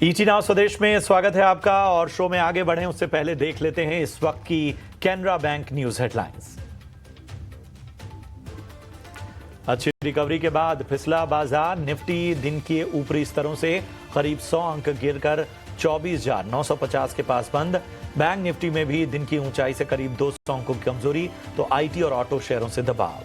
ET now स्वदेश में स्वागत है आपका। और शो में आगे बढ़े उससे पहले देख लेते हैं इस वक्त की कैनरा बैंक न्यूज हेडलाइंस। अच्छी रिकवरी के बाद फिसला बाजार, निफ्टी दिन के ऊपरी स्तरों से करीब 100 अंक गिरकर 24,950 के पास बंद। बैंक निफ्टी में भी दिन की ऊंचाई से करीब 200 अंकों की कमजोरी, तो आईटी और ऑटो शेयरों से दबाव।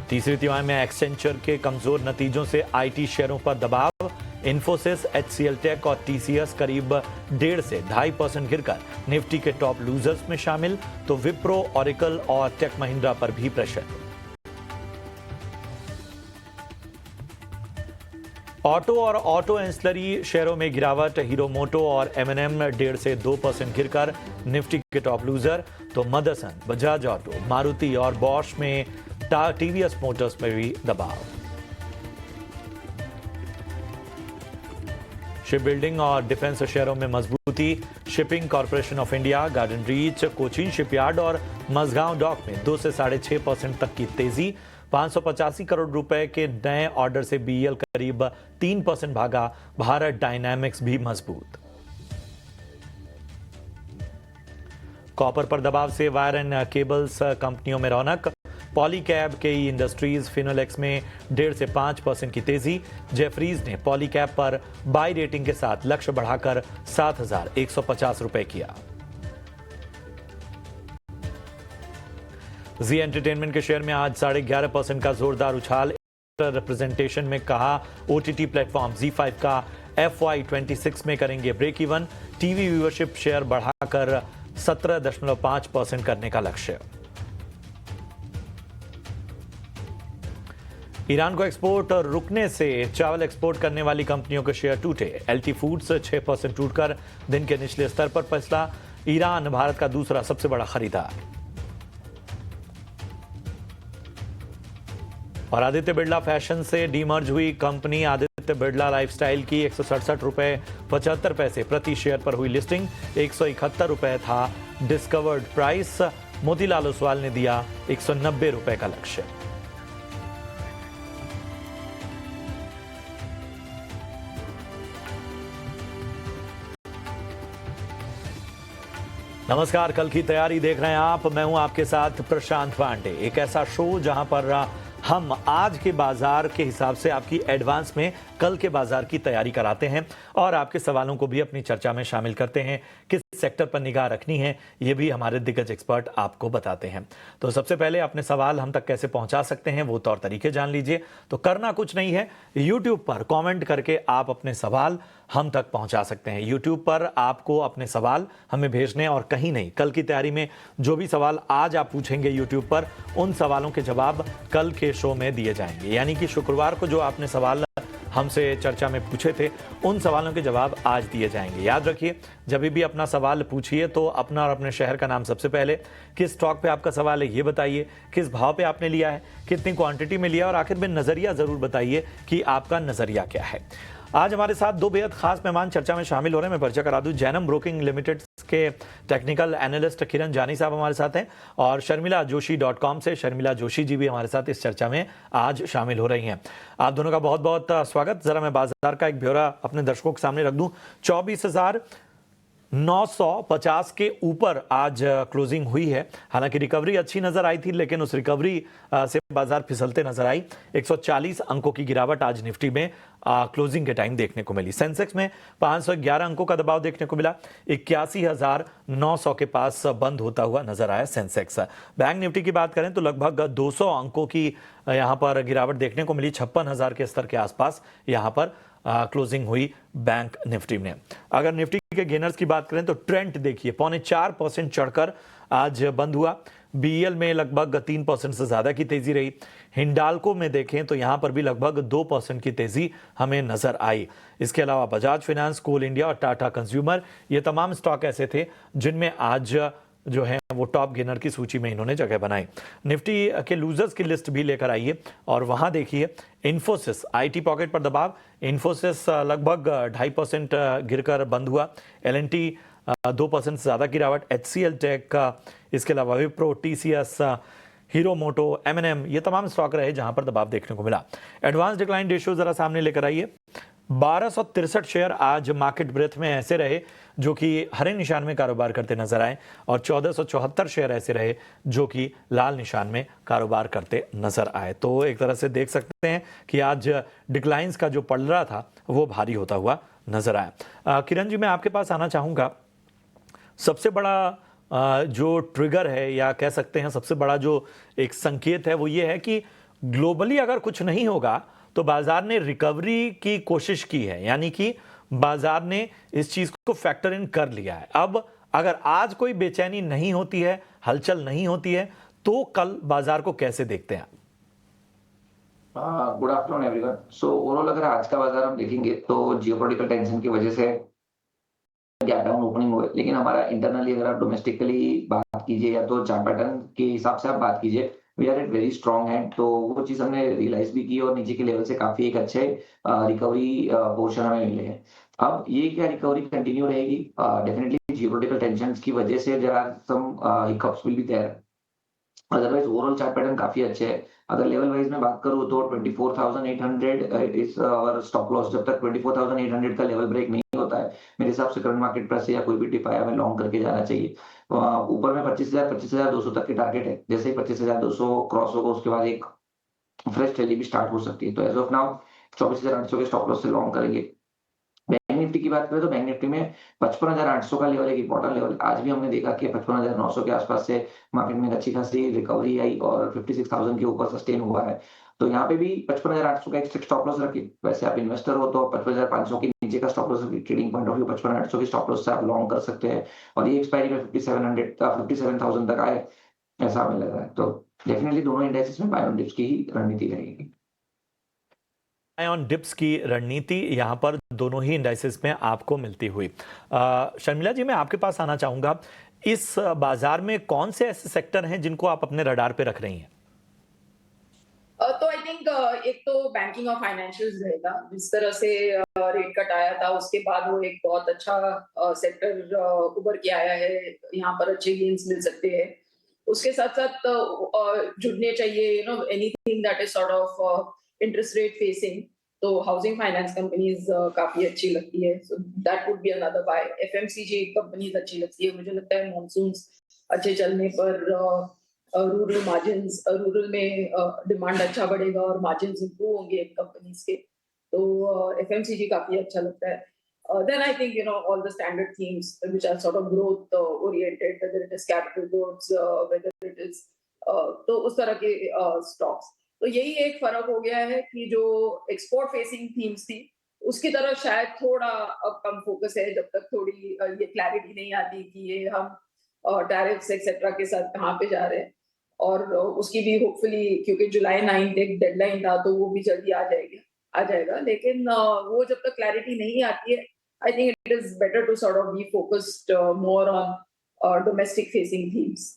तीसरी तिमाही में एक्सेंचर के कमजोर नतीजों से आईटी शेयरों पर दबाव। इन्फोसिस, एचसीएल टेक और टीसीएस करीब 1.5 से 2.5% गिरकर निफ्टी के टॉप लूजर्स में शामिल, तो विप्रो, ऑरिकल और टेक महिंद्रा पर भी प्रेशर। ऑटो और ऑटो एंसिलरी शेयरों में गिरावट। हीरो मोटो और एमएनएम 1.5 से 2% गिरकर निफ्टी के टॉप लूजर, तो मदरसन, बजाज ऑटो, मारुति और बॉश में टीवीएस मोटर्स में भी दबाव। शिप बिल्डिंग और डिफेंस शेयरों में मजबूती। Shipping corporation of India, garden reach, Cochin shipyard और मझगांव डॉक में 2 से 6.5% तक की तेजी। 585 करोड़ रुपए के नए ऑर्डर से बीईएल करीब 3% भागा। भारत डायनामिक्स भी मजबूत। कॉपर पर दबाव से वायर एंड केबल्स कंपनियों में रौनक। पॉलीकैब, केई इंडस्ट्रीज, फिनोलेक्स में 1.5 से 5% की तेजी। जेफरीज ने पॉलीकैब पर बाय रेटिंग के साथ लक्ष्य बढ़ाकर 7,150 रुपए किया। जी एंटरटेनमेंट के शेयर में आज 11.5% का जोरदार उछाल। रिप्रेजेंटेशन में कहा ओटीटी प्लेटफॉर्म ZEE5 का FY26 में करेंगे break even. TV viewership share बढ़ाकर 17.5% करने का लक्ष्य। ईरान को एक्सपोर्ट रुकने से चावल एक्सपोर्ट करने वाली कंपनियों के शेयर टूटे। एलटी फूड्स 6% टूटकर दिन के निचले स्तर पर फिसला। ईरान भारत का दूसरा सबसे बड़ा खरीदार। और आदित्य बिरला फैशन से डीमर्ज हुई कंपनी आदित्य बिरला लाइफस्टाइल की 167 रुपए 75 पैसे प्रति शेयर पर हुई लिस्टिंग। 171 रुपए था डिस्कवर्ड प्राइस। मोतीलाल ओसवाल ने दिया 190 रुपए का लक्ष्य। नमस्कार, कल की तैयारी देख रहे हैं आप। मैं हूं आपके साथ प्रशांत पांडे। एक ऐसा शो जहां पर हम आज के बाजार के हिसाब से आपकी एडवांस में कल के बाजार की तैयारी कराते हैं और आपके सवालों को भी अपनी चर्चा में शामिल करते हैं। किस सेक्टर पर निगाह रखनी है ये भी हमारे दिग्गज एक्सपर्ट आपको बताते हैं। तो सबसे पहले अपने सवाल हम तक कैसे पहुंचा सकते हैं वो तौर तरीके जान लीजिए। तो करना कुछ नहीं है, यूट्यूब पर कमेंट करके आप अपने सवाल हम तक पहुंचा सकते हैं। यूट्यूब पर आपको अपने सवाल हमें भेजने और कहीं नहीं। कल की तैयारी में जो भी सवाल आज आप पूछेंगे यूट्यूब पर, उन सवालों के जवाब कल के शो में दिए जाएंगे। यानी कि शुक्रवार को जो आपने सवाल हमसे चर्चा में पूछे थे, उन सवालों के जवाब आज दिए जाएंगे। याद रखिए, जब भी अपना सवाल पूछिए तो अपना और अपने शहर का नाम सबसे पहले, किस स्टॉक पे आपका सवाल है ये बताइए, किस भाव पे आपने लिया है, कितनी क्वांटिटी में लिया, और आखिर में नजरिया जरूर बताइए कि आपका नजरिया क्या है। आज हमारे साथ दो बेहद खास मेहमान चर्चा में शामिल हो रहे हैं। मैं परिचय करा दूं, जैनम ब्रोकिंग लिमिटेड के टेक्निकल एनालिस्ट किरण जानी साहब हमारे साथ हैं, और शर्मिला जोशी.com से शर्मिला जोशी जी भी हमारे साथ इस चर्चा में आज शामिल हो रही हैं। आप दोनों का बहुत बहुत स्वागत। जरा मैं बाजार का एक ब्यौरा अपने दर्शकों के सामने रख दूं। 24,950 के ऊपर आज क्लोजिंग हुई है। हालांकि रिकवरी अच्छी नजर आई थी, लेकिन उस रिकवरी से बाजार फिसलते नजर आई। 140 अंकों की गिरावट आज निफ्टी में क्लोजिंग के टाइम देखने को मिली। सेंसेक्स में 511 अंकों का दबाव देखने को मिला। 81,900 के पास बंद होता हुआ नजर आया सेंसेक्स। बैंक निफ्टी की बात करें तो लगभग 200 अंकों की यहां पर गिरावट देखने को मिली। 56,000 के स्तर के आसपास यहां पर क्लोजिंग हुई बैंक निफ्टी में। अगर निफ्टी के गेनर्स की बात करें तो ट्रेंड देखिए, 0.4% चढ़कर आज बंद हुआ। बीईएल में लगभग 3% से ज्यादा की तेजी रही। हिंडाल्को में देखें तो यहां पर भी लगभग 2% की तेजी हमें नजर आई। इसके अलावा बजाज फाइनेंस, कोल इंडिया और टाटा कंज्यूमर, ये तमाम स्टॉक ऐसे थे जिनमें आज जो है वो टॉप गेनर की सूची में इन्होंने जगह बनाई। निफ्टी के लूजर्स की लिस्ट भी लेकर आइए और वहां देखिए इन्फोसिस, आईटी पॉकेट पर दबाव। इन्फोसिस लगभग 2.5% गिरकर बंद हुआ। एलएनटी 2% से ज्यादा गिरावट। एचसीएल टेक, इसके अलावा विप्रो, टीसीएस, हीरो मोटो, M&M, ये तमाम स्टॉक रहे जहां पर दबाव देखने को मिला। एडवांस डिक्लाइन रेशियो जरा सामने लेकर आइए। 1263 शेयर आज मार्केट ब्रेथ में ऐसे रहे जो कि हरे निशान में कारोबार करते नजर आए और 1474 शेयर ऐसे रहे जो कि लाल निशान में कारोबार करते नजर आए। तो एक तरह से देख सकते हैं कि आज डिक्लाइंस का जो पड़ रहा था वो भारी होता हुआ नजर आया। किरण जी, मैं आपके पास आना चाहूँगा। सबसे बड़ा जो ट्रिगर है या कह सकते हैं सबसे बड़ा जो एक संकेत है वो ये है कि ग्लोबली अगर कुछ नहीं होगा तो बाजार ने रिकवरी की कोशिश की है, यानी कि बाजार ने इस चीज को फैक्टर इन कर लिया है। अब अगर आज कोई बेचैनी नहीं होती है, हलचल नहीं होती है, तो कल बाजार को कैसे देखते हैं? Good afternoon everyone. So overall अगर आज का बाजार हम देखेंगे तो जियोपॉलिटिकल टेंशन की वजह से गैप डाउन ओपनिंग हुए, लेकिन हमारा इंटरनली अगर आप डोमेस्टिकली बात कीजिए या तो चार्ट पैटर्न के हिसाब से आप बात कीजिए, we are at very strong hand. तो वो चीज हमने रियलाइज भी की और नीचे के लेवल से काफी एक अच्छे रिकवरी पोर्शन हमें मिले हैं। अब ये क्या रिकवरी कंटिन्यू रहेगी? डेफिनेटली जियोपॉलिटिकल टेंशन की वजह से there are some hiccups will be there, otherwise overall chart pattern काफी अच्छे है। अगर लेवल वाइज में बात करूं तो 24,800 इज और स्टॉप लॉस। जब तक 24,800 का लेवल ब्रेक नहीं होता है, मेरे हिसाब से करंट मार्केट प्राइस से या कोई भी टिप आया हमें लॉन्ग करके जाना चाहिए। ऊपर में 25,000 25,200 तक के टारगेट है। जैसे ही 25,200 क्रॉस होगा उसके बाद एक फ्रेश रैली भी स्टार्ट हो सकती है। तो एज ऑफ नाउ 24,800 के स्टॉप लॉस से लॉन्ग करेंगे। बैंक निफ्टी की बात करें तो बैंक निफ्टी में 55,800 का लेवल एक इंपॉर्टेंट लेवल। आज भी हमने देखा कि 55,900 के आसपास से मार्केट में अच्छी खासी रिकवरी आई और 56,000 के ऊपर सस्टेन हुआ है। तो यहाँ पे भी 55,800 का एक स्टॉप लॉस रखिए। वैसे आप इन्वेस्टर हो तो 55,500 के नीचे का स्टॉप लॉस रखिए। ट्रेडिंग पॉइंट ऑफ व्यू 55,800 के स्टॉप लॉस से आप लॉन्ग कर सकते हैं और ये एक्सपायरी में 57,000 तक आए, ऐसा हमें लग रहा है। तो डेफिनेटली दोनों इंडेक्सेस में बाय ऑन डिप्स की ही रणनीति रहेगी। ऑन डिप्स की रणनीति यहां पर दोनों ही इंडाइसेस में आपको मिलती हुई। शर्मिला जी, मैं आपके पास आना चाहूंगा। इस बाजार में कौन से ऐसे सेक्टर हैं जिनको आप अपने रडार पे रख रही हैं? तो आई थिंक एक तो बैंकिंग और फाइनेंशियल्स रहेगा। जिस तरह से रेट कट आया था उसके बाद वो एक बहुत अच्छा सेक्टर उभर के आया है। यहाँ पर अच्छे गेन्स मिल सकते हैं। उसके साथ साथ जुड़ने चाहिए anything that is sort of interest rate facing. तो हाउसिंग फाइनेंस कंपनीज काफी अच्छी लगती है। So that would be another by. FMCG companies अच्छी लगती है। मुझे लगता है मॉनसून्स अच्छे चलने पर रूरल मार्जिन्स, रूरल में डिमांड अच्छा बढ़ेगा और मार्जिन्स इंप्रूव होंगे कंपनीज के। तो एफएमसीजी काफी अच्छा लगता है। Then I think all the standard themes which are sort of growth oriented, whether it is capital goods, whether it is तो उस तरह के स्टॉक्स। तो यही एक फर्क हो गया है कि जो एक्सपोर्ट फेसिंग थीम्स थी उसकी तरफ शायद थोड़ा अब कम फोकस है, जब तक थोड़ी ये क्लैरिटी नहीं आती कि ये हम टैरिफ्स एक्सेट्रा के साथ कहाँ पे जा रहे हैं। और उसकी भी होपफुली, क्योंकि जुलाई 9 एक डेडलाइन था, तो वो भी जल्दी आ जाएगा। लेकिन वो जब तक क्लैरिटी नहीं आती है, I think it is better to sort of be focused more on domestic facing themes.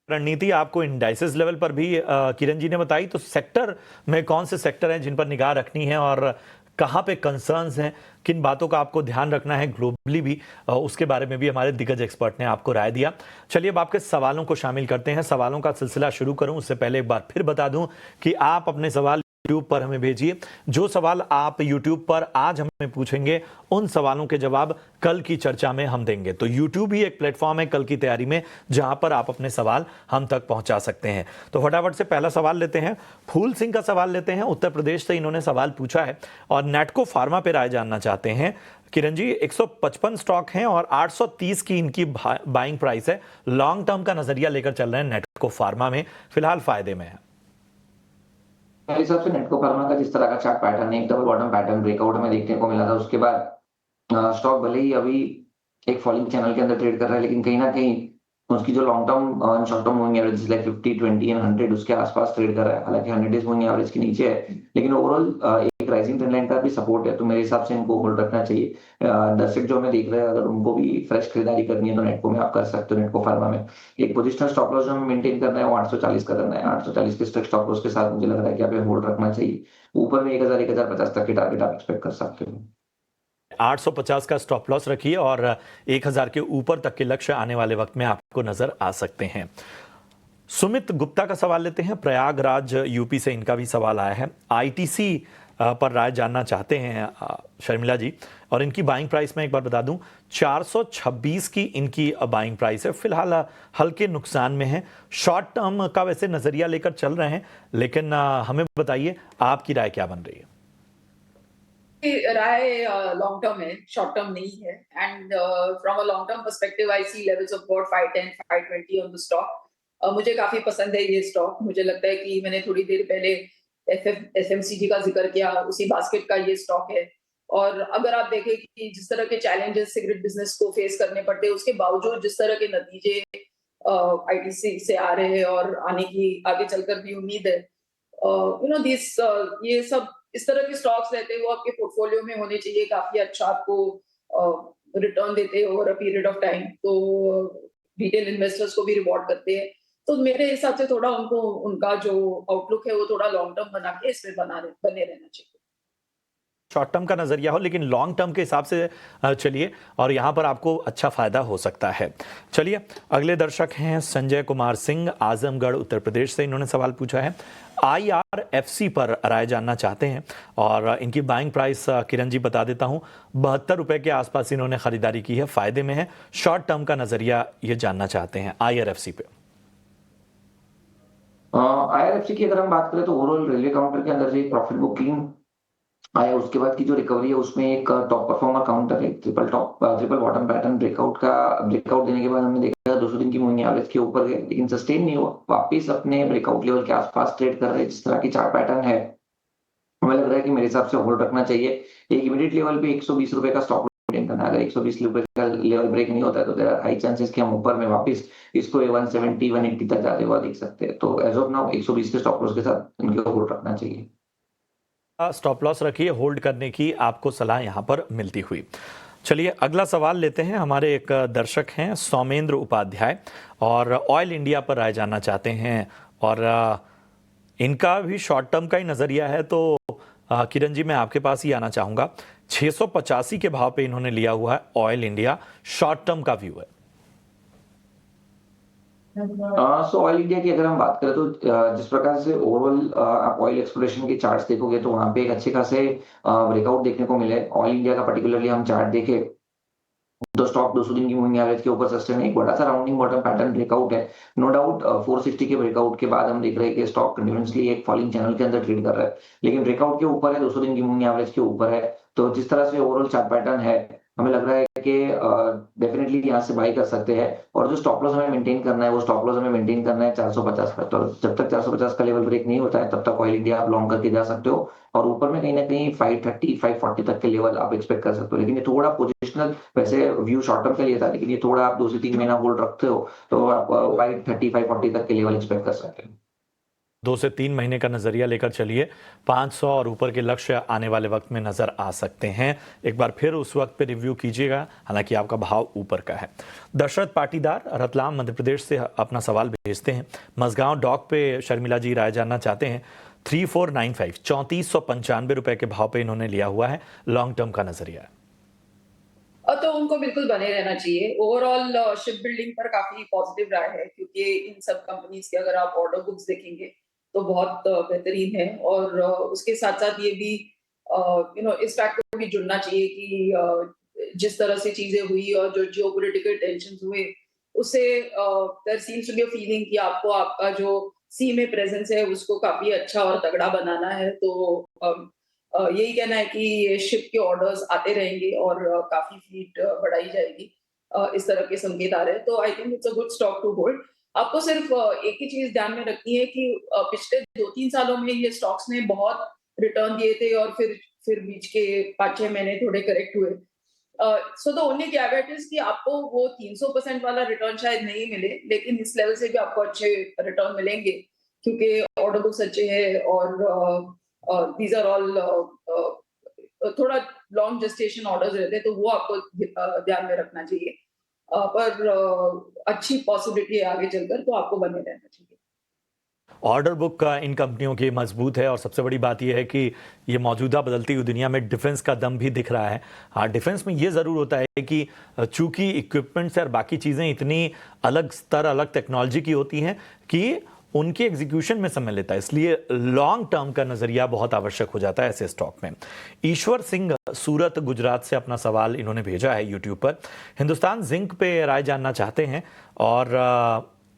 रणनीति आपको इंडाइसेस लेवल पर भी किरण जी ने बताई, तो सेक्टर में कौन से सेक्टर हैं जिन पर निगाह रखनी है और कहाँ पे कंसर्न्स हैं, किन बातों का आपको ध्यान रखना है ग्लोबली भी, उसके बारे में भी हमारे दिग्गज एक्सपर्ट ने आपको राय दिया। चलिए अब आपके सवालों को शामिल करते हैं। सवालों का सिलसिला शुरू करूं उससे पहले एक बार फिर बता दूं कि आप अपने सवाल यूट्यूब पर हमें भेजिए। जो सवाल आप यूट्यूब पर आज हमें पूछेंगे उन सवालों के जवाब कल की चर्चा में हम देंगे। तो यूट्यूब ही एक प्लेटफॉर्म है कल की तैयारी में जहां पर आप अपने सवाल हम तक पहुंचा सकते हैं। तो फटाफट से पहला सवाल लेते हैं। फूल सिंह का सवाल लेते हैं। उत्तर प्रदेश से इन्होंने सवाल पूछा है और नेटको फार्मा पे राय जानना चाहते हैं। किरण जी, 155 स्टॉक हैं और 830 की इनकी बाइंग प्राइस है। लॉन्ग टर्म का नजरिया लेकर चल रहे हैं नेटको फार्मा में, फिलहाल फायदे में है। मेरे हिसाब से नेटको फार्मा का जिस तरह का चार्ट पैटर्न है, एक डबल बॉटम पैटर्न ब्रेकआउट में देखने को मिला था। उसके बाद स्टॉक भले ही अभी एक फॉलिंग चैनल के अंदर ट्रेड कर रहा है, लेकिन कहीं ना कहीं उसकी जो long term short term moving average like 50, 20 and 100 उसके आसपास ट्रेड कर रहा है। हालांकि 100 डेज मूविंग एवरेज के नीचे है, लेकिन ओवरऑल एक राइजिंग ट्रेंड लाइन का भी सपोर्ट है। तो मेरे हिसाब से इनको होल्ड रखना चाहिए। दर्शक जो हमें देख रहे हैं, अगर उनको भी फ्रेश खरीदारी करनी है तो नेटको में आप कर सकते हो। नेटको फार्मा में एक पोजिशनल स्टॉप लॉस जो हमें मेंटेन करना है वो 840 का करना है। 840 के स्टॉप लॉस के साथ मुझे लग रहा है कि आप होल्ड रखना चाहिए। ऊपर में 1000 1050 तक के टारगेट आप एक्सपेक्ट कर सकते हो। 850 का स्टॉप लॉस रखिए और 1000 के ऊपर तक के लक्ष्य आने वाले वक्त में आपको नजर आ सकते हैं। सुमित गुप्ता का सवाल लेते हैं, प्रयागराज यूपी से इनका भी सवाल आया है। आईटीसी पर राय जानना चाहते हैं शर्मिला जी, और इनकी बाइंग प्राइस में एक बार बता दूं 426 की इनकी बाइंग प्राइस है। फिलहाल हल्के नुकसान में है, शॉर्ट टर्म का वैसे नजरिया लेकर चल रहे हैं, लेकिन हमें बताइए आपकी राय क्या बन रही है? राय लॉन्ग टर्म है, शॉर्ट टर्म नहीं है। And from a long term perspective I see levels of about 510 520 on the stock. मुझे काफी पसंद है ये स्टॉक। मुझे लगता है कि मैंने थोड़ी देर पहले एफएमसीजी का जिक्र किया, उसी बास्केट का ये स्टॉक है। और अगर आप देखें कि जिस तरह के चैलेंजेस सिगरेट बिजनेस को फेस करने पड़ते हैं, उसके बावजूद जिस तरह के नतीजे आईटीसी से आ रहे हैं और आने की आगे चलकर भी उम्मीद है, दिस ये सब इस तरह के स्टॉक्स रहते हैं वो आपके पोर्टफोलियो में होने चाहिए। काफी अच्छा आपको रिटर्न देते हैं over a period of time, तो रिटेल इन्वेस्टर्स को भी रिवॉर्ड करते हैं। तो मेरे हिसाब से थोड़ा उनको उनका जो आउटलुक है वो थोड़ा लॉन्ग टर्म बना के इसमें बने रहना चाहिए। शॉर्ट टर्म का नजरिया हो, लेकिन लॉन्ग टर्म के हिसाब से चलिए, और यहाँ पर आपको अच्छा फायदा हो सकता है। चलिए, अगले दर्शक हैं संजय कुमार सिंह, आजमगढ़ उत्तर प्रदेश से। इन्होंने सवाल पूछा है, IRFC पर राय जानना चाहते हैं, और इनकी बाइंग प्राइस किरण जी बता देता हूँ, 72 रुपए के आसपास इन्होंने खरीदारी की है, फायदे में है। शॉर्ट टर्म का नजरिया ये जानना चाहते हैं IRFC पे। IRFC की अगर हम बात करें तो ओवरऑल रेलवे काउंटर के अंदर से प्रॉफिट बुकिंग आया, उसके बाद की जो रिकवरी है उसमें एक टॉप परफॉर्मर काउंटर है, ट्रिपल बॉटम पैटर्न ब्रेकआउट देने के बाद हमने देखा 200 दिन की मूविंग एवरेज के ऊपर गए, लेकिन सस्टेन नहीं हुआ, वापस अपने ब्रेकआउट लेवल के आसपास ट्रेड कर रहे हैं। जिस तरह की चार्ट पैटर्न है, हमें लग रहा है कि मेरे हिसाब से होल्ड रखना चाहिए। एक इमीडिएट लेवल पे 120 रुपए का स्टॉप मेंटेन करना है। अगर 120 रुपए का लेवल ब्रेक नहीं होता है तो देयर आर हाई चांसेस कि हम ऊपर में वापस इसको 170 180 तक जाते हुआ देख सकते हैं। तो एज ऑफ नाउ 120 के स्टॉप लॉस के साथ इनको होल्ड रखना चाहिए। स्टॉप लॉस रखिए, होल्ड करने की आपको सलाह यहाँ पर मिलती हुई। चलिए, अगला सवाल लेते हैं। हमारे एक दर्शक हैं सौमेंद्र उपाध्याय, और ऑयल इंडिया पर राय जानना चाहते हैं, और इनका भी शॉर्ट टर्म का ही नजरिया है। तो किरण जी, मैं आपके पास ही आना चाहूंगा। 685 के भाव पे इन्होंने लिया हुआ है ऑयल इंडिया, शॉर्ट टर्म का व्यू है। सो ऑयल इंडिया की अगर हम बात करें तो जिस प्रकार से ओवरऑल आप ऑयल एक्सप्लोरेशन के चार्ट्स देखोगे तो वहां पे एक अच्छे खासे ब्रेकआउट देखने को मिले। ऑयल इंडिया का पर्टिकुलरली हम चार्ट देखे तो स्टॉक 200 दिन की मूविंग एवरेज के ऊपर सस्टेन, एक बड़ा सा राउंडिंग बॉटम पैटर्न ब्रेकआउट है। नो डाउट 460 के ब्रेकआउट के बाद हम देख रहे हैं कि स्टॉक कंटिन्यूअसली एक फॉलिंग चैनल के अंदर ट्रेड कर रहा है, लेकिन ब्रेकआउट के ऊपर है, 200 दिन की मूविंग एवरेज के ऊपर है। तो जिस तरह से ओवरऑल चार्ट पैटर्न है, हमें लग रहा है कि डेफिनेटली यहाँ से बाई कर सकते हैं। और जो स्टॉप लॉस हमें मेंटेन करना है वो स्टॉप लॉस हमें मेंटेन करना है 450 पर। तो जब तक 450 का लेवल ब्रेक नहीं होता है तब तक ऑयल इंडिया आप लॉन्ग करके जा सकते हो, और ऊपर में कहीं ना कहीं 530 540 तक के लेवल आप एक्सपेक्ट कर सकते हो। लेकिन ये थोड़ा पोजिशनल, वैसे व्यू शॉर्ट टर्म के लिए था, लेकिन ये थोड़ा आप 2 से 3 महीना होल्ड रखते हो तो आप 530 540 तक के लेवल एक्सपेक्ट कर सकते हो। 2 से 3 महीने का नजरिया लेकर चलिए, 500 और ऊपर के लक्ष्य आने वाले वक्त में नजर आ सकते हैं। एक बार फिर उस वक्त पे रिव्यू कीजिएगा, हालांकि आपका भाव ऊपर का है। दशरथ पाटीदार रतलाम मध्य प्रदेश से अपना सवाल भेजते हैं। मझगांव डॉक पे शर्मिला जी राय जानना चाहते हैं। 3495 3495 रुपए के भाव पे इन्होंने लिया हुआ है, लॉन्ग टर्म का नजरिया है। तो उनको बिल्कुल बने रहना चाहिए। ओवरऑल शिप बिल्डिंग पर काफी पॉजिटिव राय है, क्योंकि इन सब कंपनीज के अगर आप ऑर्डर बुक्स देखेंगे तो बहुत बेहतरीन है। और उसके साथ साथ ये भी इस फैक्ट को भी जुड़ना चाहिए कि जिस तरह से चीजें हुई और जो जियोपॉलिटिकल टेंशंस हुए, उससे there seems to be a feeling कि आपको आपका जो सी में प्रेजेंस है उसको काफी अच्छा और तगड़ा बनाना है। तो यही कहना है कि शिप के ऑर्डर्स आते रहेंगे और काफी फ्लीट बढ़ाई जाएगी। इस तरह के संकेत आ रहे हैं, तो I think it's a good stock to hold. आपको सिर्फ एक ही चीज ध्यान में रखनी है कि पिछले 2-3 सालों में ये स्टॉक्स ने बहुत रिटर्न दिए थे और फिर बीच के 5-6 महीने थोड़े करेक्ट हुए। सो द ओनली कैवेट इज कि आपको वो 300% वाला रिटर्न शायद नहीं मिले, लेकिन इस लेवल से भी आपको अच्छे रिटर्न मिलेंगे, क्योंकि ऑर्डर बुक्स अच्छे हैं और दीज आर ऑल थोड़ा लॉन्ग जेस्टेशन ऑर्डर्स रहते हैं, तो वो आपको ध्यान में रखना चाहिए। पर अच्छी पॉसिबिलिटी है आगे चलकर, तो आपको बने रहना चाहिए। ऑर्डर बुक इन कंपनियों की मजबूत है और सबसे बड़ी बात यह है कि ये मौजूदा बदलती हुई दुनिया में डिफेंस का दम भी दिख रहा है। हाँ, डिफेंस में ये ज़रूर होता है कि चूंकि इक्विपमेंट्स और बाकी चीज़ें इतनी अलग स्तर, अलग टेक्नोलॉजी की होती हैं कि उनके एग्जीक्यूशन में समय लेता है, इसलिए लॉन्ग टर्म का नजरिया बहुत आवश्यक हो जाता है ऐसे स्टॉक में। ईश्वर सिंह सूरत गुजरात से अपना सवाल इन्होंने भेजा है यूट्यूब पर। हिंदुस्तान जिंक पे राय जानना चाहते हैं और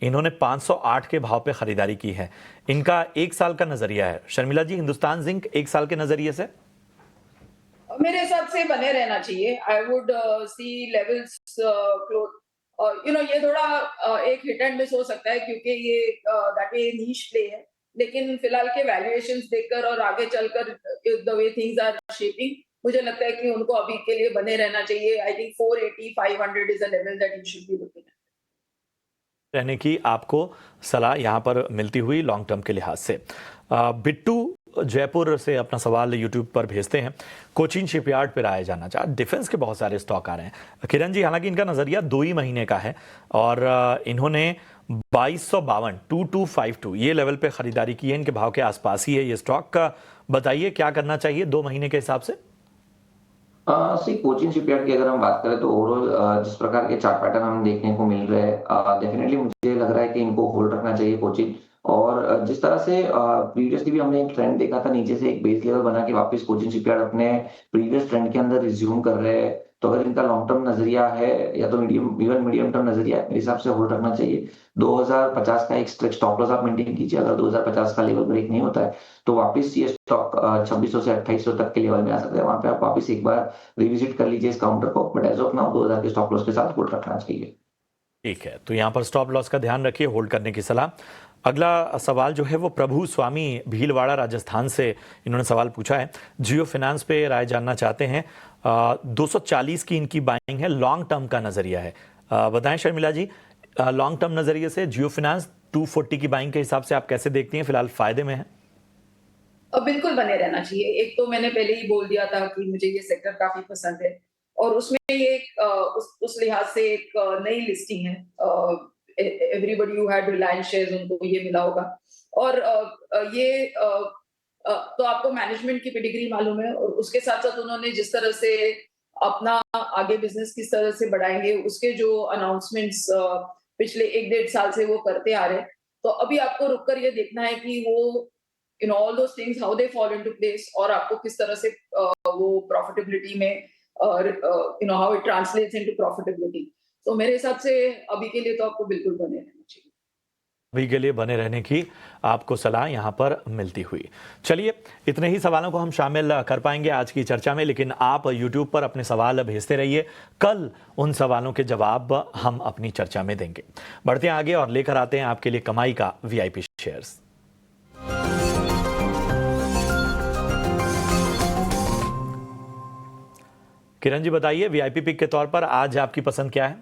इन्होंने 508 के भाव पे खरीदारी की है। इनका 1 साल का नजरिया है। शर्मिला जी, हिंदुस्तान जिंक 1 साल के नजरिए से मेरे हिसाब से बने रहना चाहिए। I would see levels close. ये थोड़ा एक हिट एंड मिस हो सकता है क्योंकि ये दैट वे नीश प्ले है, लेकिन फिलहाल के वैल्यूएशंस देखकर और आगे चलकर the way things are shaping, मुझे लगता है कि उनको अभी के लिए बने रहना चाहिए। I think 480 500 is a level that you should be looking at. रहने की आपको सलाह यहां पर मिलती हुई लॉन्ग टर्म के लिहाज से। बिट्टू जयपुर से अपना सवाल यूट्यूब पर भेजते हैं। कोचिन शिपयार्ड पर आया जाना चाह, डिफेंस के बहुत सारे स्टॉक आ रहे हैं। किरण जी, हालांकि इनका नजरिया 2 ही महीने का है और इन्होंने 2252 2252 ये लेवल पे खरीदारी की है। इनके भाव के आसपास ही है ये स्टॉक का। बताइए क्या करना चाहिए 2 महीने के हिसाब से? सी कोचिन शिपयार्ड की अगर हम बात करें तो ओवरऑल जिस प्रकार के चार्ट पैटर्न हमें देखने को मिल रहे हैं, डेफिनेटली मुझे लग रहा है कि इनको होल्ड रखना चाहिए कोचिन। और जिस तरह से प्रीवियसली भी हमने एक ट्रेंड देखा था, नीचे से एक बेस लेवल बना के वापस कोचिन शिपयार्ड अपने प्रीवियस ट्रेंड के अंदर रिज्यूम कर रहे हैं। तो अगर इनका लॉन्ग टर्म नजरिया है या तो मीडियम टर्म नजरिया है, मेरे हिसाब से होल्ड रखना चाहिए। 2050 का एक स्ट्रेच स्टॉप लॉस आप मेंटेन कीजिए। अगर 2050 का लेवल ब्रेक नहीं होता है तो वापस ये स्टॉक 2600 से 2800 तक के लेवल में आ सकता है। वहां पे आप वापस एक बार रिविजिट कर लीजिए इस काउंटर को, बट एज ऑफ नाउ 2000 के स्टॉप लॉस के साथ होल्ड रखना चाहिए। ठीक है, तो यहाँ पर स्टॉप लॉस का ध्यान रखिए, होल्ड करने की सलाह। अगला सवाल जो है वो प्रभु स्वामी भीलवाड़ा राजस्थान से इन्होंने सवाल पूछा है। जियो फाइनेंस पे राय जानना चाहते हैं। 240 की इनकी बाइंग है, लॉन्ग टर्म का नजरिया है। बताएं शर्मिला जी, लॉन्ग टर्म नजरिए से जियो फाइनेंस 240 की बाइंग के हिसाब से आप कैसे देखती हैं? फिलहाल फायदे में है? अब बिल्कुल बने रहना चाहिए। एक तो मैंने पहले ही बोल दिया था कि मुझे ये सेक्टर काफी पसंद है और उसमें ये उस लिहाज से एक नई लिस्टिंग है। Everybody who had Reliance shares उनको ये मिला होगा और तो आपको मैनेजमेंट की पेडिग्री मालूम है और उसके साथ साथ उन्होंने जिस तरह से अपना आगे बिजनेस किस तरह से बढ़ाएंगे उसके जो अनाउंसमेंट्स पिछले 1-1.5 साल से वो करते आ रहे हैं। तो अभी आपको रुककर ये देखना है कि वो all those things how they fall into place और आपको किस तरह से वो प्रॉफिटेबिलिटी में और how it translates into profitability। तो मेरे हिसाब से अभी के लिए तो आपको बिल्कुल बने रहना चाहिए। अभी के लिए बने रहने की आपको सलाह यहाँ पर मिलती हुई। चलिए, इतने ही सवालों को हम शामिल कर पाएंगे आज की चर्चा में, लेकिन आप यूट्यूब पर अपने सवाल भेजते रहिए। कल उन सवालों के जवाब हम अपनी चर्चा में देंगे। बढ़ते हैं आगे और लेकर आते हैं आपके लिए कमाई का VIP शेयर्स। किरण जी बताइए, VIP पिक के तौर पर आज आपकी पसंद क्या है?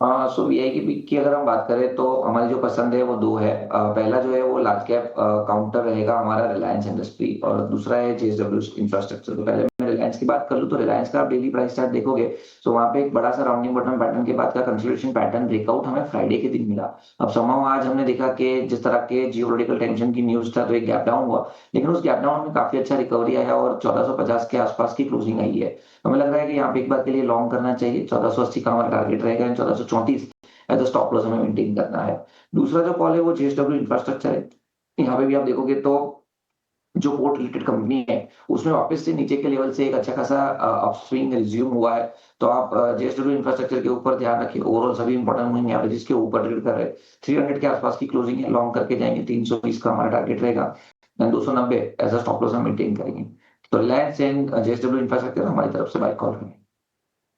सो वीआई की अगर हम बात करें तो हमारी जो पसंद है वो 2 है। पहला जो है वो लार्ज कैप काउंटर रहेगा हमारा रिलायंस इंडस्ट्री और दूसरा है जेएसडब्ल्यू इंफ्रास्ट्रक्चर। तो पहले मैं रिलायंस की बात कर लूँ तो रिलायंस का आप डेली प्राइस चार्ट देखोगे तो वहाँ पे एक बड़ा सा राउंडिंग बॉटम पैटर्न के बाद का कंसोलिडेशन पैटर्न ब्रेकआउट हमें फ्राइडे के दिन मिला। अब समहाउ आज हमने देखा कि जिस तरह के जियोपॉलिटिकल टेंशन की न्यूज था तो एक गैप डाउन हुआ, लेकिन उस गैप डाउन में काफी अच्छा रिकवरी आया और 1450 के आसपास की क्लोजिंग आई है। हमें लग रहा है कि यहाँ पे एक बार के लिए लॉन्ग करना चाहिए। 1480 का हमारा टारगेट रहेगा, 1434 एज अ स्टॉप लॉस हमें मेंटेन करना है। दूसरा जो कॉल है वो जेएसडब्ल्यू इंफ्रास्ट्रक्चर है। यहाँ पे भी आप देखोगे तो जो पोर्ट रिलेटेड कंपनी है उसमें वापस से नीचे के लेवल से एक अच्छा खासा अपस्विंग रिज्यूम हुआ है। तो आप जेएसडब्ल्यू इंफ्रास्ट्रक्चर के ऊपर ध्यान रखिए। ओवरऑल सभी इंपॉर्टेंट मूविंग एवरेजेस के ऊपर ट्रेड कर रहे हैं। 300 के आसपास की क्लोजिंग है, लॉन्ग करके जाएंगे। 320 का हमारा टारगेट रहेगा, 290 एज अ स्टॉप लॉस हम मेंटेन करेंगे। तो रिलायंस एंड जेएसडब्ल्यू इंफ्रास्ट्रक्चर हमारी तरफ से बाय कॉल है।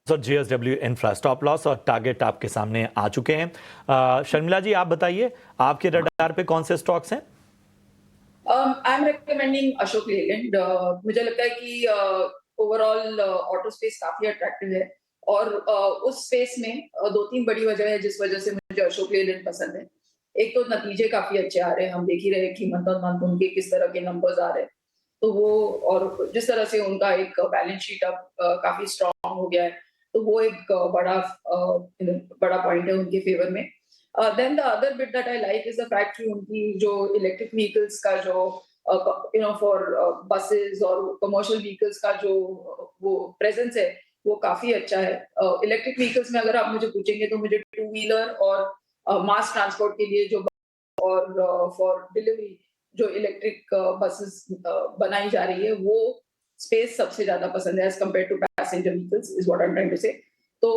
तो JSW इंफ्रा स्टॉप लॉस और टारगेट आपके सामने आ चुके हैं। शर्मिला जी आप बताइए, आपके रडार पे कौन से स्टॉक्स हैं? I am recommending Ashok Leyland. मुझे लगता है कि ओवरऑल ऑटो स्पेस काफी अट्रैक्टिव है और उस स्पेस में 2-3 बड़ी वजह है जिस वजह से मुझे अशोक लेलैंड पसंद है। एक तो नतीजे काफी अच्छे आ रहे हैं, हम देख ही रहे हैं कि मंथ ऑन मंथ उनके किस तरह के नंबर्स आ रहे हैं। तो वो और जिस तरह से उनका एक बैलेंस शीट अब काफी स्ट्रांग हो गया है, तो वो एक बड़ा पॉइंट है उनके फेवर में। Then the other bit that I like is the fact कि उनकी जो इलेक्ट्रिक व्हीकल्स का जो फॉर बसेस और कमर्शियल व्हीकल्स का जो वो प्रेजेंस है वो काफी अच्छा है। इलेक्ट्रिक व्हीकल्स में अगर आप मुझे पूछेंगे तो मुझे टू व्हीलर और मास ट्रांसपोर्ट के लिए जो और फॉर डिलीवरी जो इलेक्ट्रिक बसेस बनाई जा रही है वो स्पेस सबसे ज्यादा पसंद है as compared to passenger vehicles is what I am trying to say. तो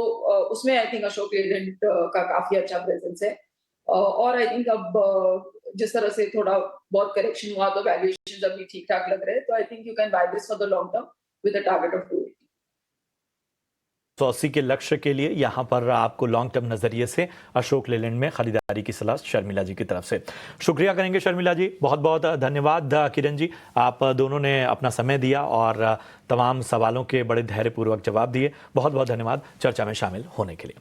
उसमें आई थिंक अशोक लेलैंड का काफी अच्छा प्रेजेंस है। और आई थिंक अब जिस तरह से थोड़ा बहुत करेक्शन हुआ तो वैल्यूएशन अभी ठीक ठाक लग रहे हैं, तो I think you can by this for the long term with a target of 280। 180 के लक्ष्य के लिए यहां पर आपको लॉन्ग टर्म नजरिए से अशोक लेलैंड में खरीदारी की सलाह शर्मिला जी की तरफ से। शुक्रिया करेंगे शर्मिला जी, बहुत बहुत धन्यवाद। किरण जी, आप दोनों ने अपना समय दिया और तमाम सवालों के बड़े धैर्यपूर्वक जवाब दिए। बहुत बहुत धन्यवाद चर्चा में शामिल होने के लिए।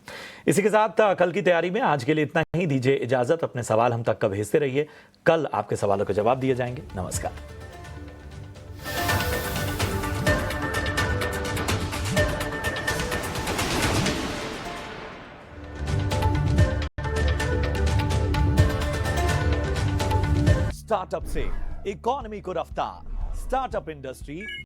इसी के साथ कल की तैयारी में आज के लिए इतना ही। दीजिए इजाजत, अपने सवाल हम तक का भेजते रहिए, कल आपके सवालों के जवाब दिए जाएंगे। नमस्कार। स्टार्टअप से इकोनॉमी को रफ्तार, स्टार्टअप इंडस्ट्री